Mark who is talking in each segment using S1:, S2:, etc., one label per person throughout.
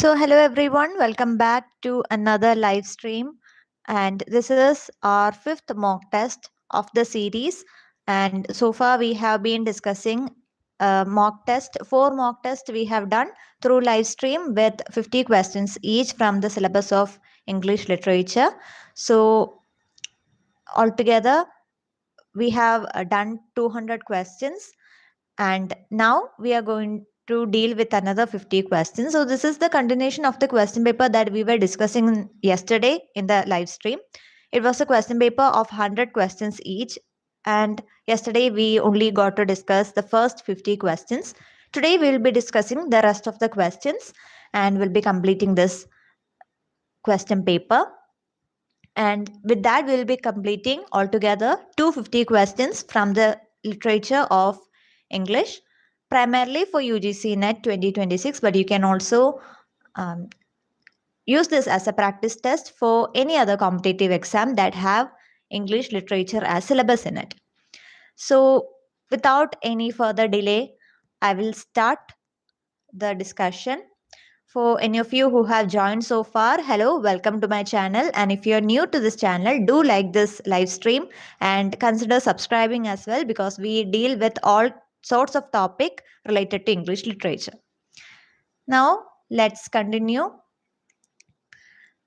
S1: So, hello everyone, welcome back to another live stream. And this is our fifth mock test of the series. And so far, we have been discussing four mock tests we have done through live stream with 50 questions each from the syllabus of English literature. So, altogether, we have done 200 questions, and now we are going to deal with another 50 questions. So this is the continuation of the question paper that we were discussing yesterday in the live stream. It was a question paper of 100 questions each, and yesterday we only got to discuss the first 50 questions. Today we will be discussing the rest of the questions and we'll be completing this question paper. And with that, we'll be completing altogether 250 questions from the literature of English, primarily for UGC NET 2026, but you can also use this as a practice test for any other competitive exam that have English literature as syllabus in it. So without any further delay, I will start the discussion. For any of you who have joined so far, hello, welcome to my channel. And if you're new to this channel, do like this live stream and consider subscribing as well, because we deal with all sorts of topic related to English literature. Now, let's continue.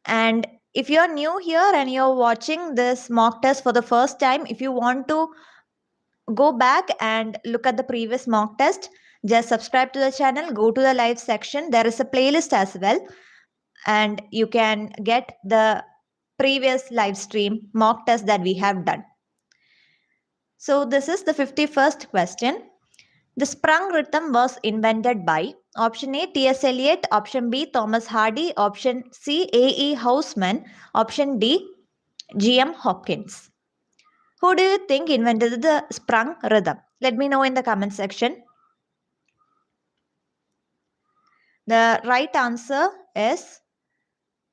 S1: And if you're new here and you're watching this mock test for the first time, if you want to go back and look at the previous mock test, just subscribe to the channel, go to the live section. There is a playlist as well, and you can get the previous live stream mock test that we have done. So this is the 51st question. The sprung rhythm was invented by option A, T.S. Eliot, option B, Thomas Hardy, option C, A.E. Housman, option D, G.M. Hopkins. Who do you think invented the sprung rhythm? Let me know in the comment section. The right answer is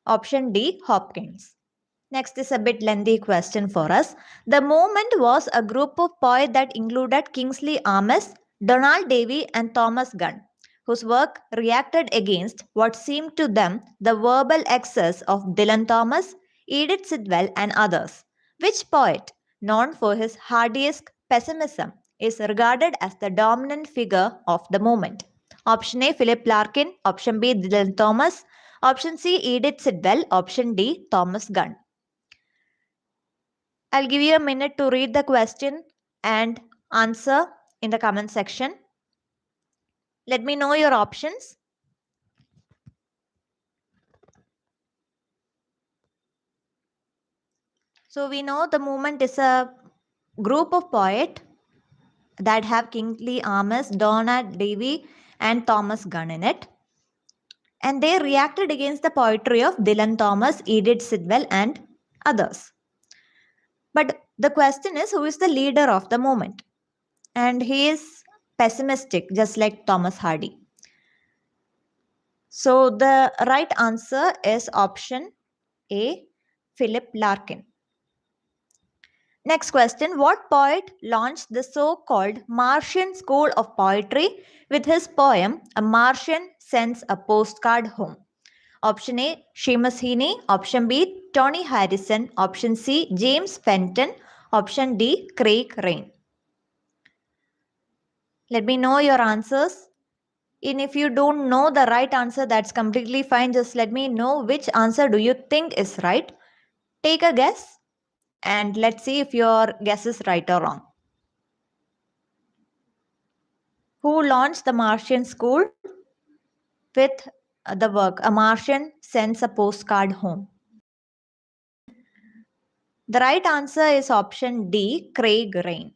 S1: option D, Hopkins. Next is a bit lengthy question for us. The movement was a group of poets that included Kingsley Amis, Donald Davy, and Thomas Gunn, whose work reacted against what seemed to them the verbal excess of Dylan Thomas, Edith Sitwell, and others. Which poet, known for his hardiest pessimism, is regarded as the dominant figure of the movement? Option A, Philip Larkin. Option B, Dylan Thomas. Option C, Edith Sitwell. Option D, Thomas Gunn. I'll give you a minute to read the question and answer in the comment section. Let me know your options. So we know the movement is a group of poets that have Kingsley Amis, Donald Davy, and Thomas Gunn in it. And they reacted against the poetry of Dylan Thomas, Edith Sitwell, and others. But the question is, who is the leader of the movement? And he is pessimistic, just like Thomas Hardy. So the right answer is option A, Philip Larkin. Next question. What poet launched the so-called Martian School of Poetry with his poem A Martian Sends a Postcard Home? Option A, Seamus Heaney. Option B, Tony Harrison. Option C, James Fenton. Option D, Craig Rain. Let me know your answers. And if you don't know the right answer, that's completely fine. Just let me know which answer do you think is right. Take a guess and let's see if your guess is right or wrong. Who launched the Martian School with the work A Martian Sends a Postcard Home? The right answer is option D, Craig Rain.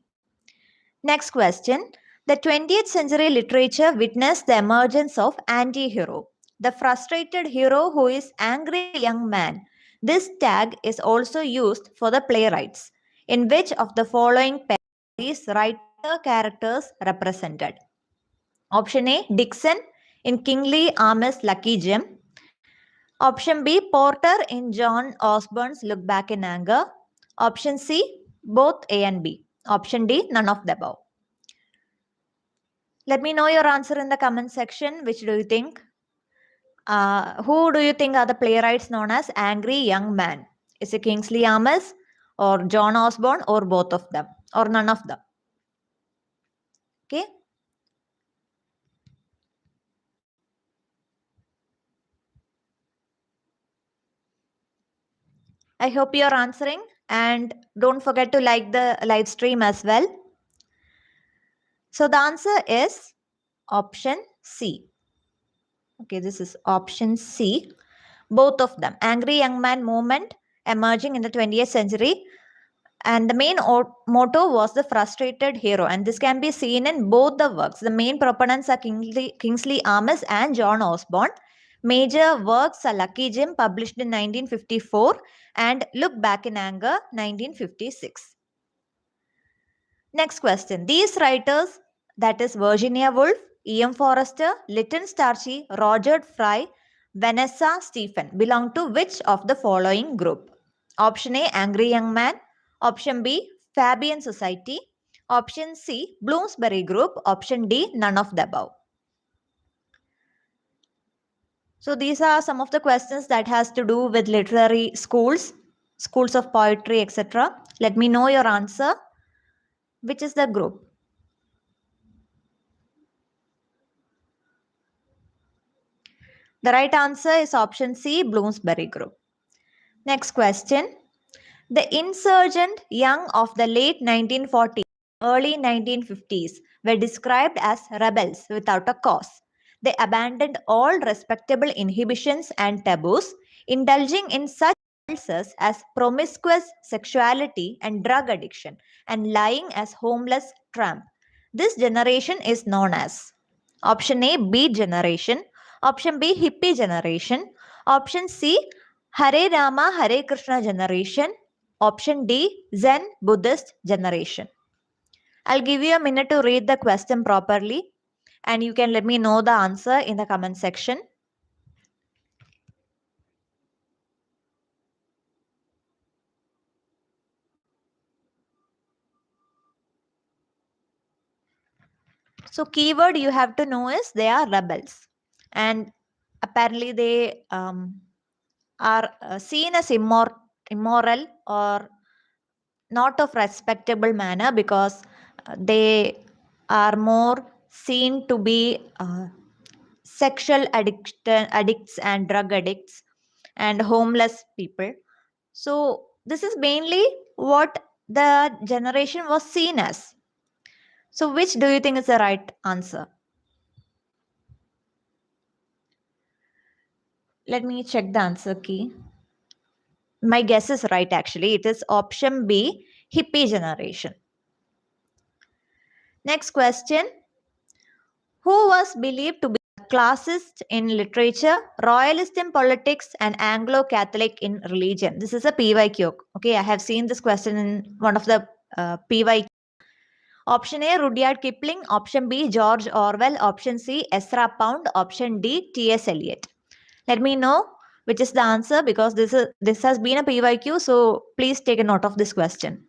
S1: Next question. The 20th century literature witnessed the emergence of anti-hero, the frustrated hero who is angry young man. This tag is also used for the playwrights. In which of the following parodies writer characters represented? Option A, Dixon in Kingsley Amis' Lucky Gem. Option B, Porter in John Osborne's Look Back in Anger. Option C, both A and B. Option D, none of the above. Let me know your answer in the comment section. Which do you think? Who do you think are the playwrights known as Angry Young Man? Is it Kingsley Amis or John Osborne or both of them or none of them? Okay. I hope you're answering, and don't forget to like the live stream as well. So the answer is option C. Okay, this is option C. Both of them. Angry Young Man movement emerging in the 20th century. And the main motto was the frustrated hero. And this can be seen in both the works. The main proponents are Kingsley Amis and John Osborne. Major works are Lucky Jim, published in 1954, and Look Back in Anger, 1956. Next question. These writers, that is Virginia Woolf, E.M. Forrester, Lytton Strachey, Roger Fry, Vanessa Stephen, belong to which of the following group? Option A, Angry Young Man. Option B, Fabian Society. Option C, Bloomsbury Group. Option D, none of the above. So these are some of the questions that has to do with literary schools, schools of poetry, etc. Let me know your answer. Which is the group? The right answer is option C, Bloomsbury Group. Next question. The insurgent young of the late 1940s, early 1950s were described as rebels without a cause. They abandoned all respectable inhibitions and taboos, indulging in such impulses as promiscuous sexuality and drug addiction, and lying as homeless tramp. This generation is known as option A, Beat generation, option B, hippie generation, option C, Hare Rama, Hare Krishna generation, option D, Zen Buddhist generation. I'll give you a minute to read the question properly, and you can let me know the answer in the comment section. So keyword you have to know is they are rebels, and apparently they are seen as immoral or not of respectable manner because they are more seen to be sexual addicts and drug addicts and homeless people. So this is mainly what the generation was seen as. So which do you think is the right answer? Let me check the answer key. My guess is right actually. It is option B, hippie generation. Next question. Who was believed to be a classist in literature, royalist in politics, and Anglo-Catholic in religion? This is a PYQ. Okay, I have seen this question in one of the PYQ. Option A, Rudyard Kipling. Option B, George Orwell. Option C, Ezra Pound. Option D, T.S. Eliot. Let me know which is the answer because this has been a PYQ. So please take a note of this question.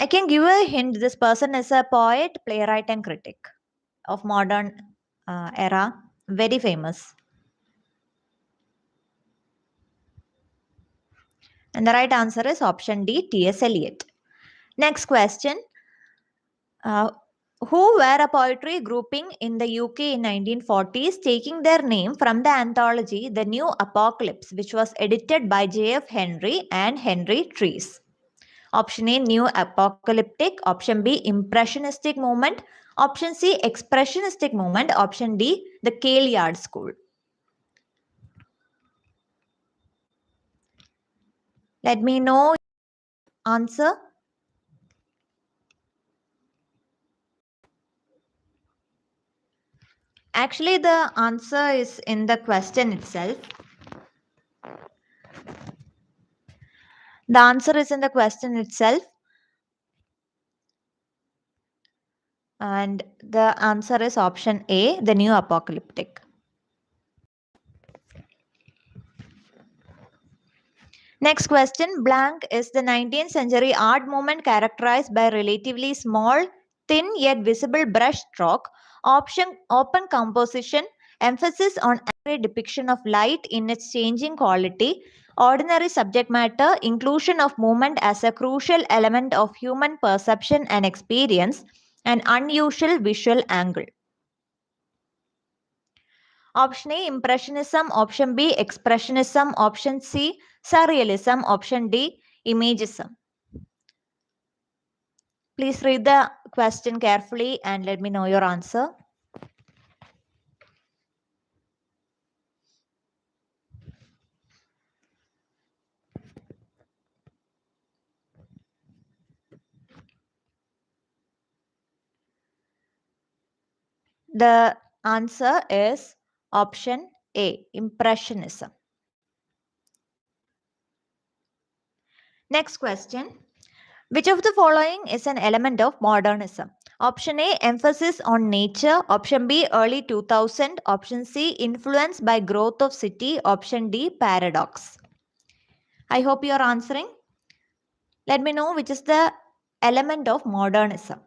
S1: I can give a hint. This person is a poet, playwright, and critic of modern era. Very famous. And the right answer is option D, T.S. Eliot. Next question. Who were a poetry grouping in the UK in 1940s, taking their name from the anthology The New Apocalypse, which was edited by J.F. Henry and Henry Trees. Option A, New Apocalyptic. Option B, Impressionistic movement. Option C, Expressionistic movement. Option D, the Kailyard School. Let me know answer. Actually, the answer is in the question itself. The answer is in the question itself. And the answer is option A, the New Apocalyptic. Next question. Blank is the 19th century art movement characterized by relatively small, thin yet visible brush stroke, open composition, emphasis on accurate depiction of light in its changing quality, ordinary subject matter, inclusion of movement as a crucial element of human perception and experience, and unusual visual angle. Option A, Impressionism. Option B, Expressionism. Option C, Surrealism. Option D, Imagism. Please read the question carefully and let me know your answer. The answer is option A, Impressionism. Next question. Which of the following is an element of modernism? Option A, emphasis on nature. Option B, early 2000. Option C, influence by growth of city. Option D, paradox. I hope you are answering. Let me know which is the element of modernism.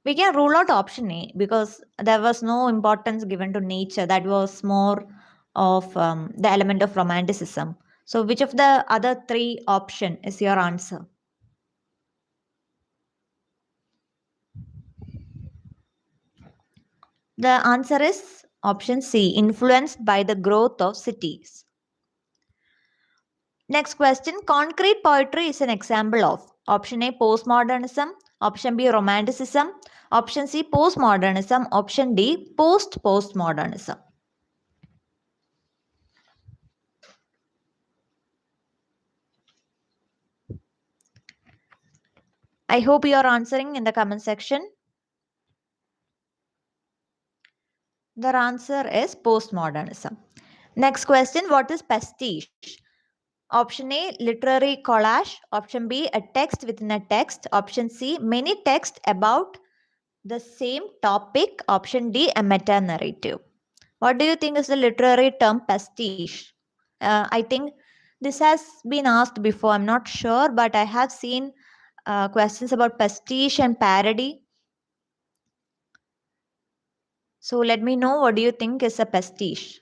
S1: We can rule out option A because there was no importance given to nature. That was more of the element of romanticism. So which of the other three option is your answer? The answer is option C, influenced by the growth of cities. Next question, concrete poetry is an example of option A, postmodernism, option B, romanticism, option C, postmodernism, option D, postmodernism. I hope you are answering in the comment section. The answer is postmodernism. Next question, what is pastiche? Option A, literary collage. Option B, a text within a text. Option C, many texts about the same topic. Option D, a meta-narrative. What do you think is the literary term pastiche? I think this has been asked before. I'm not sure, but I have seen questions about pastiche and parody. So let me know what do you think is a pastiche.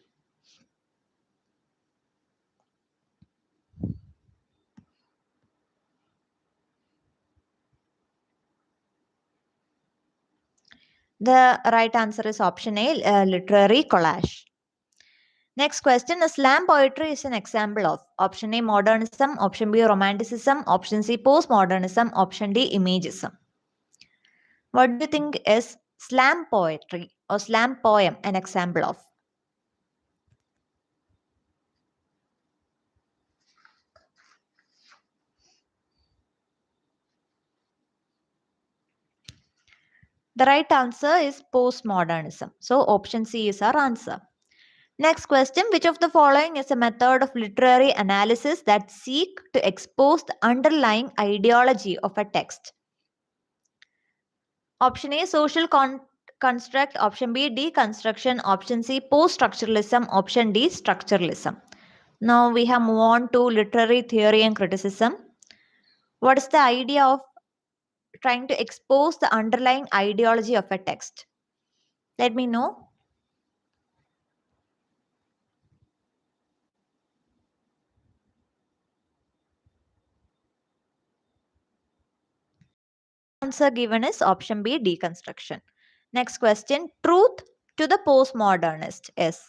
S1: The right answer is option A, literary collage. Next question, a slam poetry is an example of option A, modernism, option B, romanticism, option C, postmodernism, option D, imagism. What do you think is slam poetry or slam poem an example of? The right answer is postmodernism. So option C is our answer. Next question, which of the following is a method of literary analysis that seek to expose the underlying ideology of a text? Option A, social construct. Option B, deconstruction. Option C, post-structuralism. Option D, structuralism. Now we have moved on to literary theory and criticism. What is the idea of trying to expose the underlying ideology of a text? Let me know. Answer given is option B, deconstruction. Next question, truth to the postmodernist is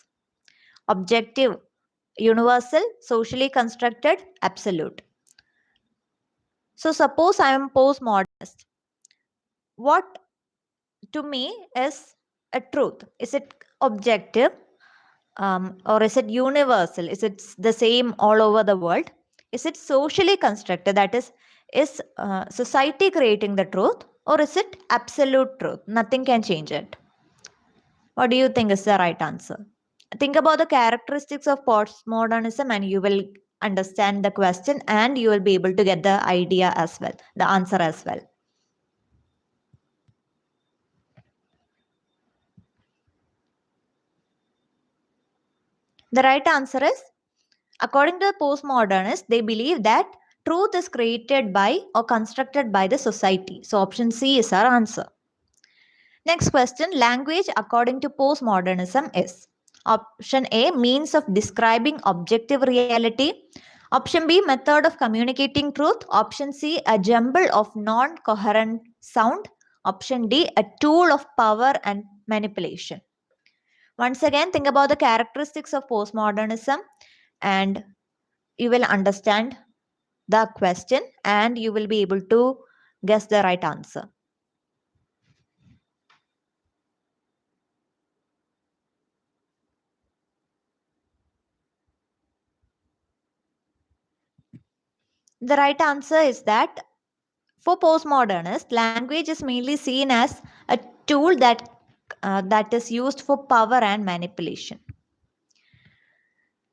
S1: objective, universal, socially constructed, absolute. So suppose I am postmodernist. What to me is a truth? Is it objective or is it universal? Is it the same all over the world? Is it socially constructed? That is society creating the truth, or is it absolute truth? Nothing can change it. What do you think is the right answer? Think about the characteristics of postmodernism and you will understand the question and you will be able to get the idea as well, the answer as well. The right answer is According to the postmodernists, they believe that truth is created by or constructed by the society. So option C is our answer. Next question, language according to postmodernism is option A, means of describing objective reality. Option B, method of communicating truth. Option C, a jumble of non-coherent sound. Option D, a tool of power and manipulation. Once again, think about the characteristics of postmodernism and you will understand the question and you will be able to guess the right answer. The right answer is that for postmodernists, language is mainly seen as a tool that is used for power and manipulation.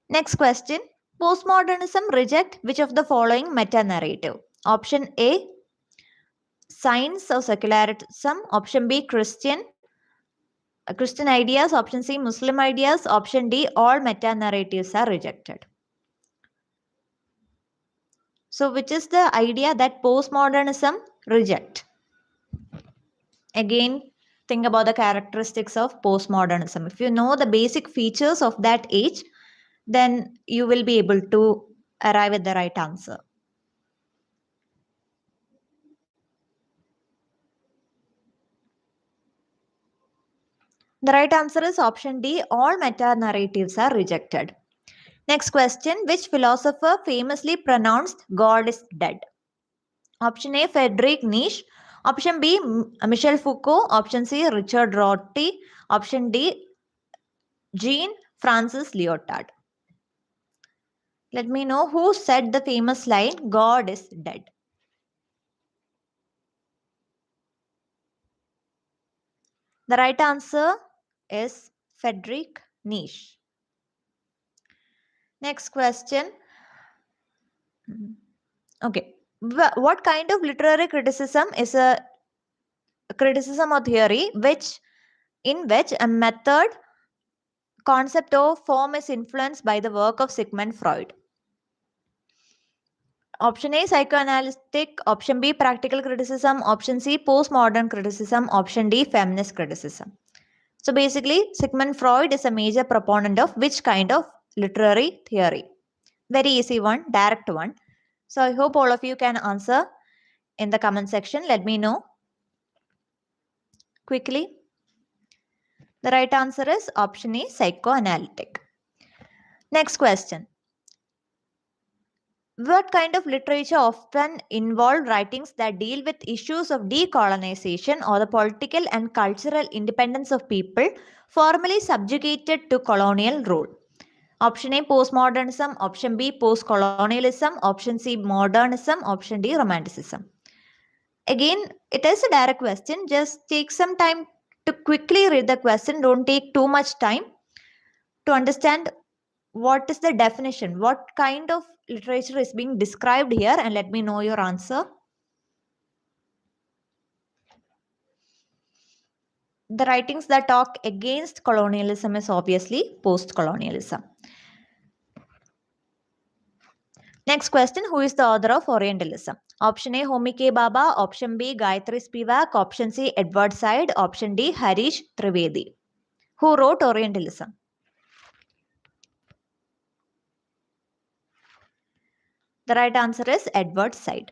S1: Next question. Postmodernism reject which of the following meta-narrative? Option A, science or secularism. Option B, Christian ideas. Option C, Muslim ideas. Option D, all meta-narratives are rejected. So which is the idea that postmodernism reject? Again, think about the characteristics of postmodernism. If you know the basic features of that age, then you will be able to arrive at the right answer. The right answer is option D, all meta-narratives are rejected. Next question, which philosopher famously pronounced God is dead? Option A, Friedrich Nietzsche. Option B, Michel Foucault. Option C, Richard Rorty. Option D, Jean Francis Lyotard. Let me know who said the famous line, God is dead. The right answer is Friedrich Nietzsche. Next question. Okay. What kind of literary criticism is a criticism or theory in which a method, concept or form is influenced by the work of Sigmund Freud? Option A, psychoanalytic. Option B, practical criticism. Option C, postmodern criticism. Option D, feminist criticism. So basically, Sigmund Freud is a major proponent of which kind of literary theory? Very easy one, direct one. So I hope all of you can answer in the comment section. Let me know quickly. The right answer is option A, psychoanalytic. Next question. What kind of literature often involve writings that deal with issues of decolonization or the political and cultural independence of people formerly subjugated to colonial rule? Option A, postmodernism. Option B, postcolonialism. Option C, modernism. Option D, romanticism. Again, it is a direct question. Just take some time to quickly read the question. Don't take too much time to understand what is the definition, what kind of literature is being described here, and let me know your answer. The writings that talk against colonialism is obviously post-colonialism. Next question, who is the author of Orientalism? Option A, Homi K. Baba. Option B, Gayatri Spivak. Option C, Edward Said. Option D, Harish Trivedi. Who wrote Orientalism? The right answer is Edward Said.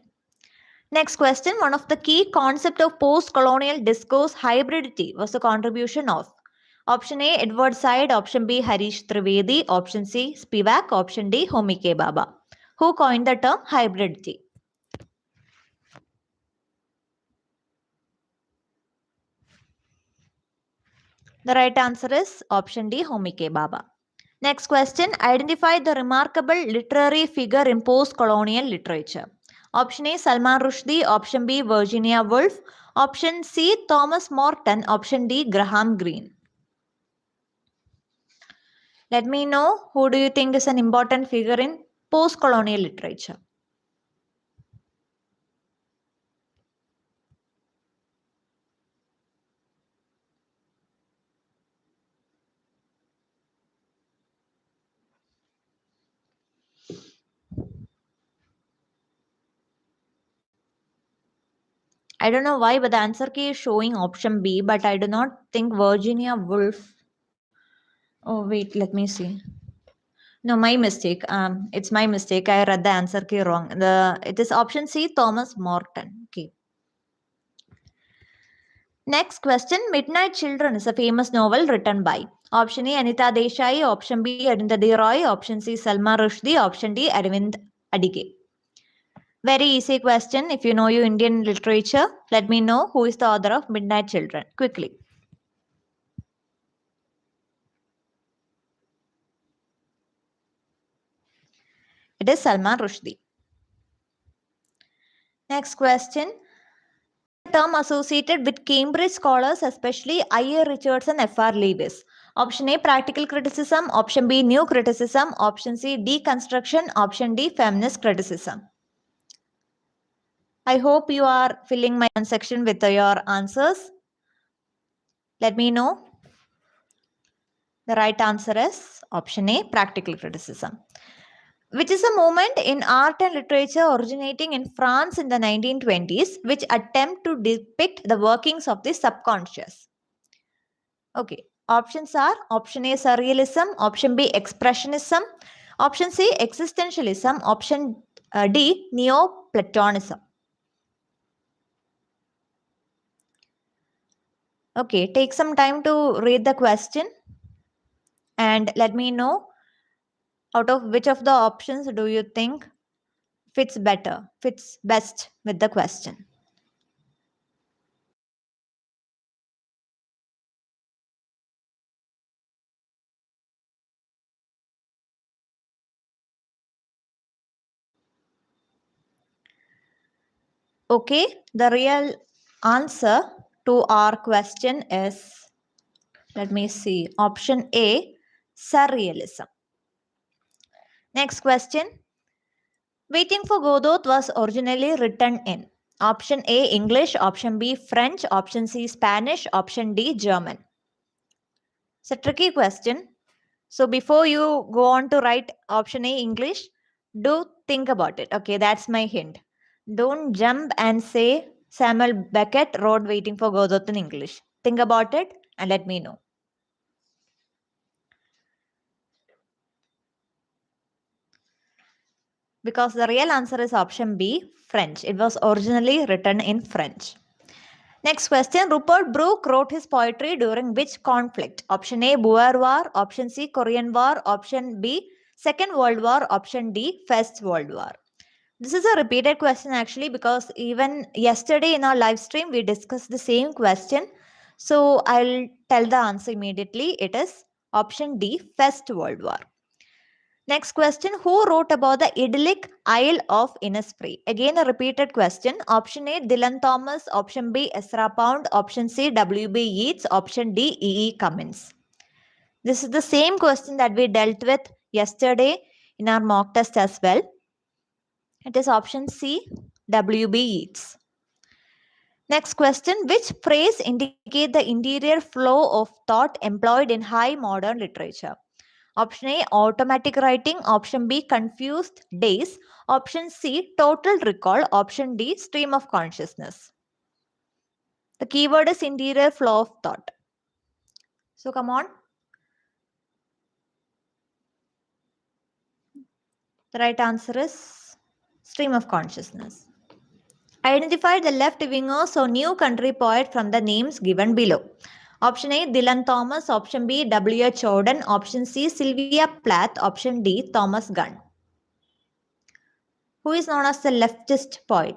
S1: Next question, one of the key concepts of post-colonial discourse hybridity was the contribution of option A, Edward Said. Option B, Harish Trivedi. Option C, Spivak. Option D, Homi K. Baba. Who coined the term hybridity? The right answer is option D, Homi K. Baba. Next question, identify the remarkable literary figure in post-colonial literature. Option A, Salman Rushdie. Option B, Virginia Woolf. Option C, Thomas Morton. Option D, Graham Greene. Let me know who do you think is an important figure in post-colonial literature. I don't know why, but the answer key is showing option B, but I do not think Virginia Woolf. Oh, wait, let me see. No, my mistake. It's my mistake. I read the answer key wrong. It is option C, Thomas Morton. Okay. Next question. Midnight Children is a famous novel written by option A, Anita Desai, option B, Arundhati Roy, option C, Salma Rushdie, option D, Aravind Adige. Very easy question. If you know your Indian literature, let me know who is the author of Midnight Children. Quickly. It is Salman Rushdie. Next question. Term associated with Cambridge scholars, especially I.A. Richards and F.R. Lewis. Option A, practical criticism. Option B, new criticism. Option C, deconstruction. Option D, feminist criticism. I hope you are filling my section with your answers. Let me know. The right answer is option A, practical criticism, which is a movement in art and literature originating in France in the 1920s, which attempt to depict the workings of the subconscious. Okay, options are option A, surrealism, option B, expressionism, option C, existentialism, option D, Neoplatonism. Okay, take some time to read the question and let me know out of which of the options do you think fits best with the question. Okay, the real answer to our question is, let me see, option A, surrealism. Next question. Waiting for Godot was originally written in option A, English, option B, French, option C, Spanish, option D, German. It's a tricky question. So before you go on to write option A, English, do think about it. Okay, that's my hint. Don't jump and say Samuel Beckett wrote Waiting for Godot in English. Think about it and let me know. Because the real answer is option B, French. It was originally written in French. Next question. Rupert Brooke wrote his poetry during which conflict? Option A, Boer War. Option C, Korean War. Option B, Second World War. Option D, First World War. This is a repeated question actually, because even yesterday in our live stream we discussed the same question. So I'll tell the answer immediately. It is option D, First World War. Next question. Who wrote about the idyllic Isle of Innisfree? Again a repeated question. Option A, Dylan Thomas. Option B, Ezra Pound. Option C, W.B. Yeats. Option D, E.E. Cummins. This is the same question that we dealt with yesterday in our mock test as well. It is option C, W.B. Yeats. Next question. Which phrase indicates the interior flow of thought employed in high modern literature? Option A, automatic writing. Option B, confused days. Option C, total recall. Option D, stream of consciousness. The keyword is interior flow of thought. So come on. The right answer is stream of consciousness. Identify the left-wingers or new country poet from the names given below. Option A, Dylan Thomas. Option B, W.H. Auden. Option C, Sylvia Plath. Option D, Thomas Gunn. Who is known as the leftist poet?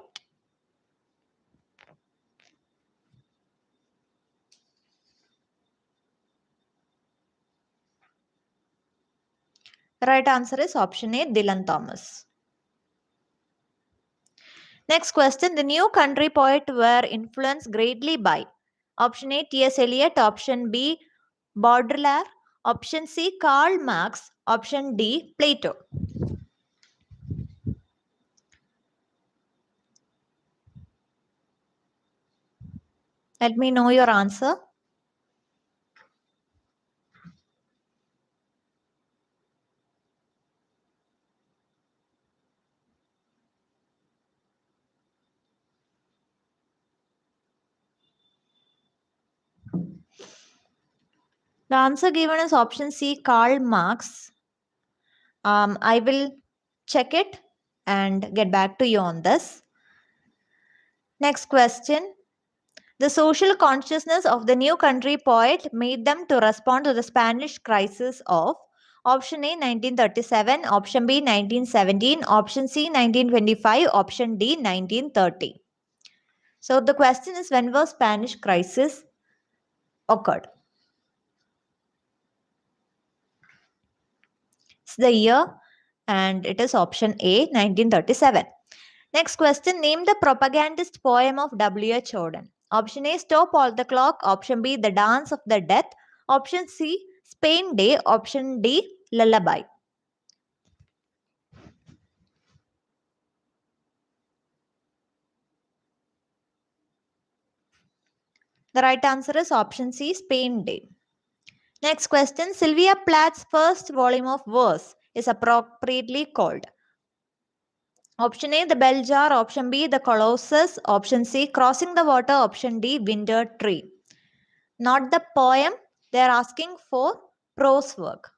S1: The right answer is option A, Dylan Thomas. Next question. The new country poet were influenced greatly by option A, T.S. Eliot. Option B, Baudelaire. Option C, Karl Marx. Option D, Plato. Let me know your answer. The answer given is option C, Karl Marx. I will check it and get back to you on this. Next question. The social consciousness of the new country poet made them to respond to the Spanish crisis of option A 1937, option B 1917, option C 1925, option D 1930. So the question is, when was Spanish crisis occurred? It's the year, and it is option A 1937. Next question, name the propagandist poem of W.H. Auden. Option A, Stop All the Clock. Option B, The Dance of the Death. Option C, Spain Day. Option D, Lullaby. The right answer is option C, Spain Day. Next question, Sylvia Plath's first volume of verse is appropriately called. Option A, The Bell Jar. Option B, The Colossus. Option C, Crossing the Water. Option D, Winter Tree. Not the poem, they are asking for prose work.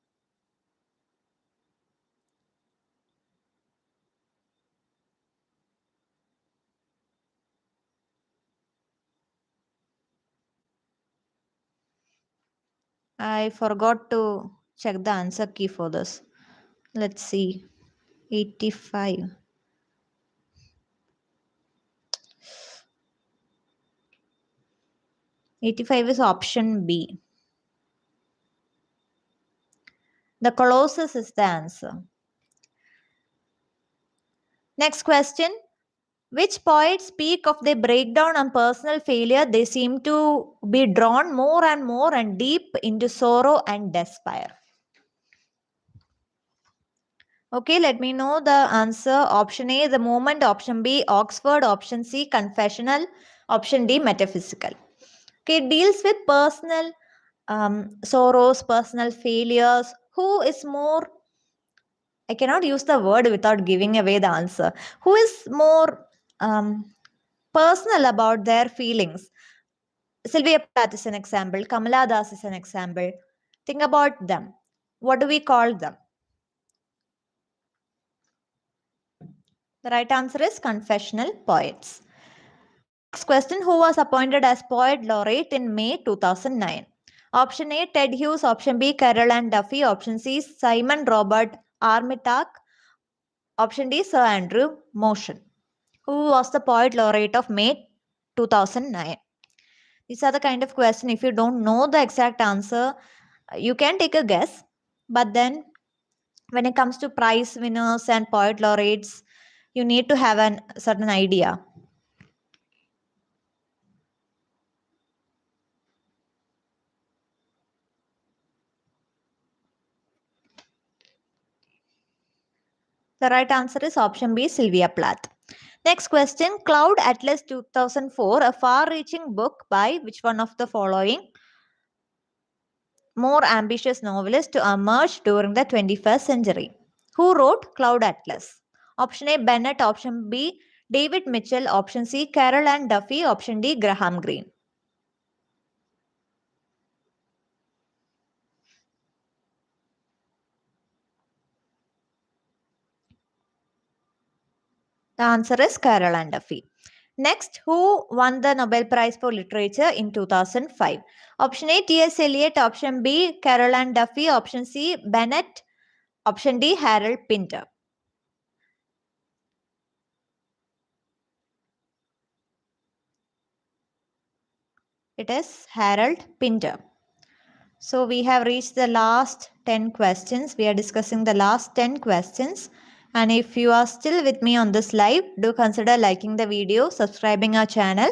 S1: I forgot to check the answer key for this. Let's see. 85. 85 is option B. The Colossus is the answer. Next question. Which poets speak of their breakdown and personal failure? They seem to be drawn more and more and deep into sorrow and despair. Okay, let me know the answer. Option A, The Moment. Option B, Oxford. Option C, Confessional. Option D, Metaphysical. Okay, it deals with personal sorrows, personal failures. Who is more, I cannot use the word without giving away the answer. Who is more personal about their feelings? Sylvia Plath is an example. Kamala Das is an example. Think about them. What do we call them? The right answer is confessional poets. Next question, who was appointed as poet laureate in May 2009? Option A, Ted Hughes. Option B, Carol Ann Duffy. Option C, Simon Robert Armitage. Option D, Sir Andrew Motion. Who was the poet laureate of May 2009? These are the kind of question, if you don't know the exact answer, you can take a guess. But then when it comes to prize winners and poet laureates, you need to have a certain idea. The right answer is option B, Sylvia Plath. Next question, Cloud Atlas 2004, a far-reaching book by which one of the following more ambitious novelist to emerge during the 21st century? Who wrote Cloud Atlas? Option A, Bennett. Option B, David Mitchell. Option C, Carol Ann Duffy. Option D, Graham Greene. The answer is Carol Ann Duffy. Next, who won the Nobel Prize for Literature in 2005? Option A, T.S. Eliot. Option B, Carol Ann Duffy. Option C, Bennett. Option D, Harold Pinter. It is Harold Pinter. So we have reached the last 10 questions. We are discussing the last 10 questions. And if you are still with me on this live, do consider liking the video, subscribing our channel,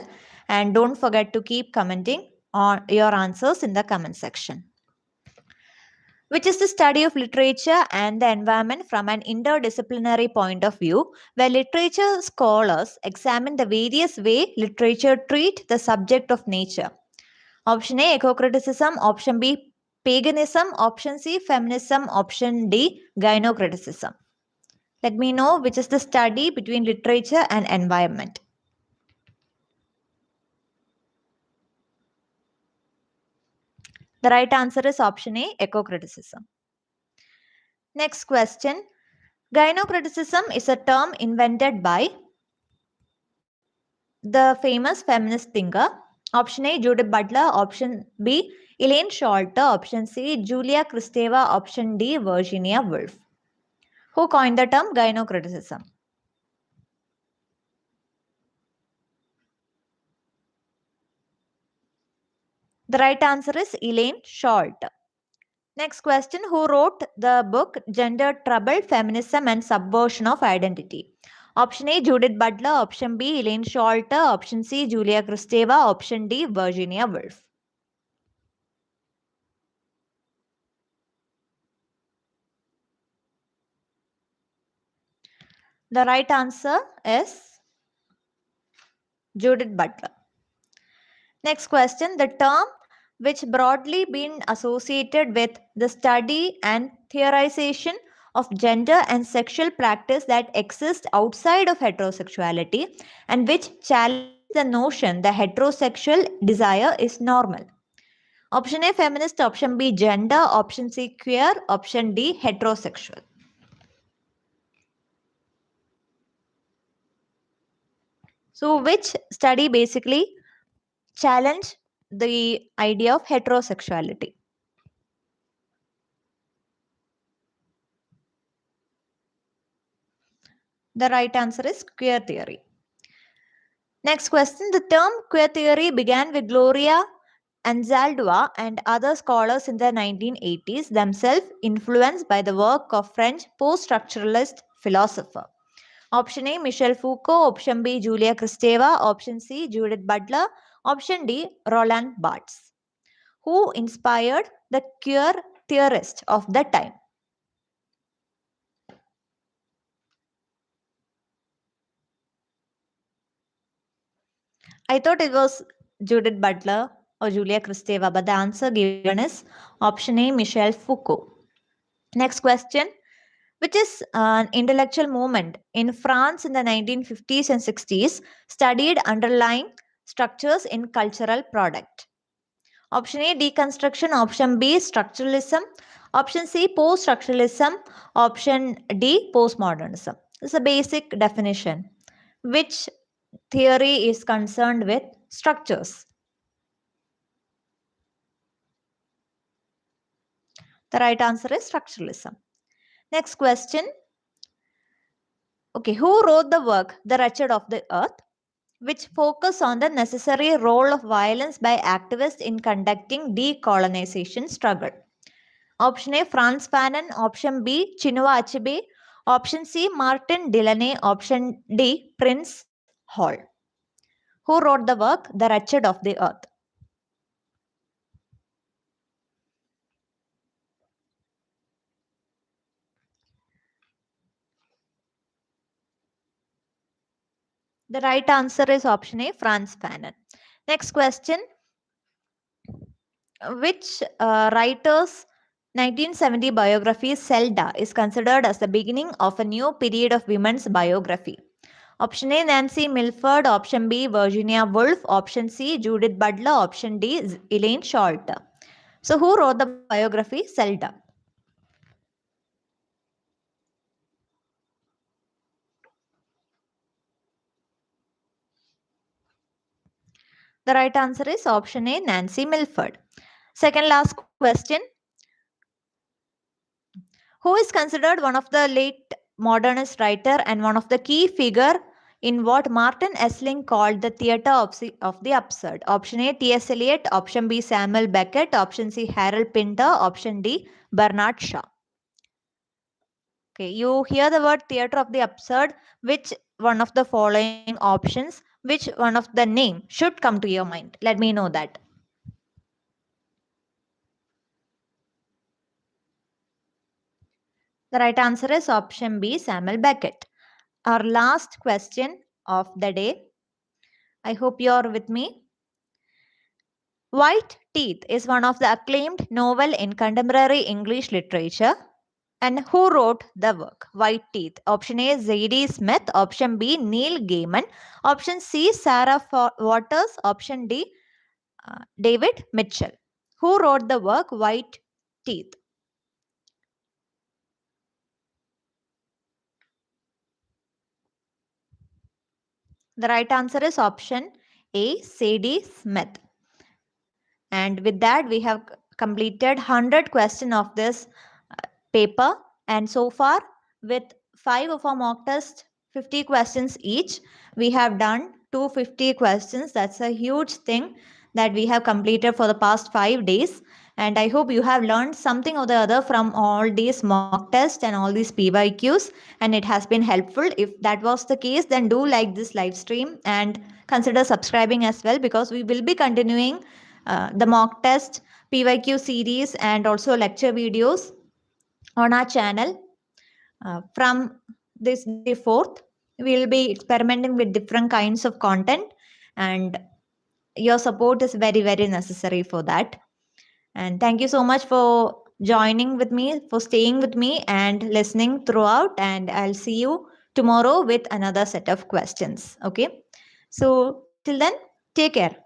S1: and don't forget to keep commenting on your answers in the comment section. Which is the study of literature and the environment from an interdisciplinary point of view, where literature scholars examine the various ways literature treats the subject of nature. Option A, eco-criticism. Option B, paganism. Option C, feminism. Option D, gynocriticism. Let me know which is the study between literature and environment. The right answer is option A, eco-criticism. Next question. Gynocriticism is a term invented by the famous feminist thinker. Option A, Judith Butler. Option B, Elaine Sholter. Option C, Julia Kristeva. Option D, Virginia Woolf. Who coined the term gynocriticism? The right answer is Elaine Sholter. Next question. Who wrote the book Gender Trouble, Feminism and Subversion of Identity? Option A, Judith Butler. Option B, Elaine Sholter. Option C, Julia Kristeva. Option D, Virginia Woolf. The right answer is Judith Butler. Next question. The term which broadly been associated with the study and theorization of gender and sexual practice that exist outside of heterosexuality and which challenges the notion the heterosexual desire is normal. Option A, feminist. Option B, gender. Option C, queer. Option D, heterosexual. So which study basically challenged the idea of heterosexuality? The right answer is queer theory. Next question. The term queer theory began with Gloria Anzaldúa and other scholars in the 1980s, themselves influenced by the work of French post-structuralist philosopher. Option A, Michel Foucault. Option B, Julia Kristeva. Option C, Judith Butler. Option D, Roland Barthes. Who inspired the queer theorists of the time? I thought it was Judith Butler or Julia Kristeva, but the answer given is option A, Michel Foucault. Next question. Which is an intellectual movement in France in the 1950s and 60s studied underlying structures in cultural product? Option A, deconstruction. Option B, structuralism. Option C, post-structuralism. Option D, postmodernism. This is a basic definition. Which theory is concerned with structures? The right answer is structuralism. Next question. Okay, who wrote the work The Wretched of the Earth, which focus on the necessary role of violence by activists in conducting decolonization struggle? Option A, Franz Fanon. Option B, Chinua Achebe. Option C, Martin Delaney. Option D, Prince Hall. Who wrote the work The Wretched of the Earth? The right answer is option A, Franz Fanon. Next question. Which writer's 1970 biography, Zelda, is considered as the beginning of a new period of women's biography? Option A, Nancy Milford. Option B, Virginia Woolf. Option C, Judith Butler. Option D, Elaine Sholter. So who wrote the biography, Zelda? The right answer is option A, Nancy Milford. Second last question. Who is considered one of the late modernist writer and one of the key figure in what Martin Esling called the theatre of the absurd? Option A, T.S. Eliot. Option B, Samuel Beckett. Option C, Harold Pinter. Option D, Bernard Shaw. Okay, you hear the word theatre of the absurd. Which one of the following options, which one of the name should come to your mind? Let me know that. The right answer is option B, Samuel Beckett. Our last question of the day. I hope you're with me. White Teeth is one of the acclaimed novel in contemporary English literature. And who wrote the work? White Teeth. Option A, Zadie Smith. Option B, Neil Gaiman. Option C, Sarah Waters. Option D, David Mitchell. Who wrote the work White Teeth? The right answer is option A, Sadie Smith. And with that, we have completed 100 questions of this paper. And so far, with 5 of our mock tests, 50 questions each, we have done 250 questions. That's a huge thing that we have completed for the past 5 days. And I hope you have learned something or the other from all these mock tests and all these PYQs, and it has been helpful. If that was the case, then do like this live stream and consider subscribing as well, because we will be continuing the mock test PYQ series and also lecture videos on our channel from this day forth. We will be experimenting with different kinds of content, and your support is very, very necessary for that. And thank you so much for joining with me, for staying with me and listening throughout. And I'll see you tomorrow with another set of questions. Okay. So till then, take care.